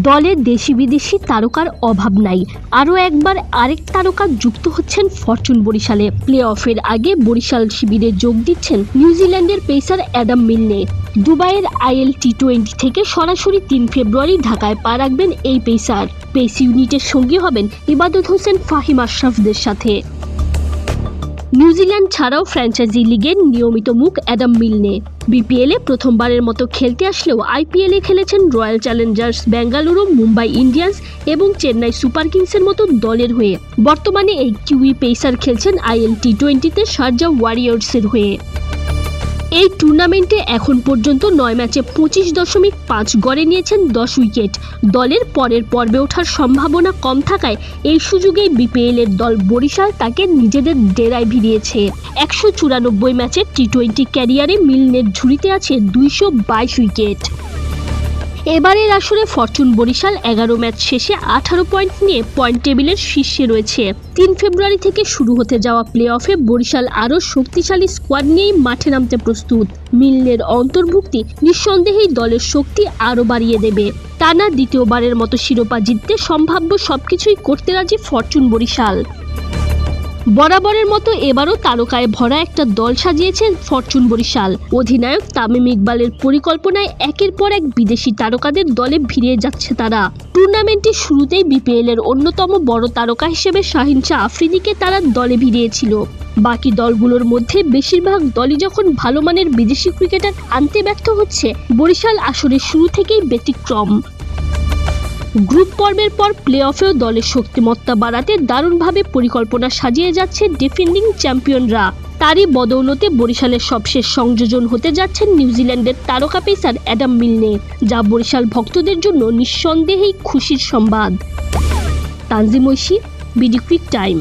দলে দেশি বিদেশি তারকার অভাব নাই। আরও একবার আরেক তারকা যুক্ত হচ্ছেন ফরচুন বরিশালে। প্লে অফের আগে বরিশাল শিবিরে যোগ দিচ্ছেন নিউজিল্যান্ডের পেসার অ্যাডাম মিলনে। দুবাইয়ের IL T20 থেকে সরাসরি 3 ফেব্রুয়ারি ঢাকায় পা রাখবেন এই পেসার। পেস ইউনিটের সঙ্গী হবেন ইবাদত হোসেন, ফাহিম আশরাফদের সাথে। নিউজিল্যান্ড ছাড়াও ফ্র্যাঞ্চাইজি লিগের নিয়মিত মুখ অ্যাডাম মিলনে। BPL-এ প্রথমবারের মতো খেলতে আসলেও IPL-এ খেলেছেন royal Challengers Bengaluru, Mumbai Indians এবং চেন্নাই সুপার কিংসের মতো দলের হয়ে। বর্তমানে এই কিউই পেসার খেলছেন IL T20-তে শারজা ওয়ারিয়র্সের হয়ে। এই টুর্নামেন্টে এখন পর্যন্ত 9 ম্যাচে 25.5 গড়ে নিয়েছেন 10 উইকেট। দলের পরের পর্বে ওঠার সম্ভাবনা কম থাকায় এই সুযোগেই BPL-এর দল বরিশাল তাকে নিজেদের ডেরায় ভিড়িয়েছে। 194 ম্যাচের T20 ক্যারিয়ারে মিলনের ঝুড়িতে আছে 222 উইকেট। এবারের আসরে ফরচুন বরিশাল 11 ম্যাচ শেষে 18 পয়েন্ট নিয়ে পয়েন্ট টেবিলের শীর্ষে রয়েছে। 3 ফেব্রুয়ারি থেকে শুরু হতে যাওয়া প্লে অফে বরিশাল আরও শক্তিশালী স্কোয়াড নিয়েই মাঠে নামতে প্রস্তুত। মিলনের অন্তর্ভুক্তি নিঃসন্দেহেই দলের শক্তি আরও বাড়িয়ে দেবে। টানা দ্বিতীয়বারের মতো শিরোপা জিততে সম্ভাব্য সবকিছুই করতে রাজি ফরচুন বরিশাল। বরাবরের মতো এবারও তারকায় ভরা একটা দল সাজিয়েছেন ফরচুন বরিশাল। অধিনায়ক তামিম ইকবালের পরিকল্পনায় একের পর এক বিদেশি তারকাদের দলে ভিড়িয়ে যাচ্ছে তারা। টুর্নামেন্টের শুরুতেই BPL-এর অন্যতম বড় তারকা হিসেবে শাহিন শাহ আফ্রিদিকে তারা দলে ভিড়িয়েছিল। বাকি দলগুলোর মধ্যে বেশিরভাগ দলই যখন ভালো মানের বিদেশি ক্রিকেটার আনতে ব্যর্থ হচ্ছে, বরিশাল আসরের শুরু থেকেই ব্যতিক্রম। গ্রুপ পর্বের পর প্লে অফেও দলের শক্তিমত্তা বাড়াতে দারুণভাবে পরিকল্পনা সাজিয়ে যাচ্ছে ডিফেন্ডিং চ্যাম্পিয়নরা। তারই বদৌলতে বরিশালের সবশেষ সংযোজন হতে যাচ্ছেন নিউজিল্যান্ডের তারকা পেসার অ্যাডাম মিলনে, যা বরিশাল ভক্তদের জন্য নিঃসন্দেহেই খুশির সংবাদ। Tanzim Oishi, BD quick time.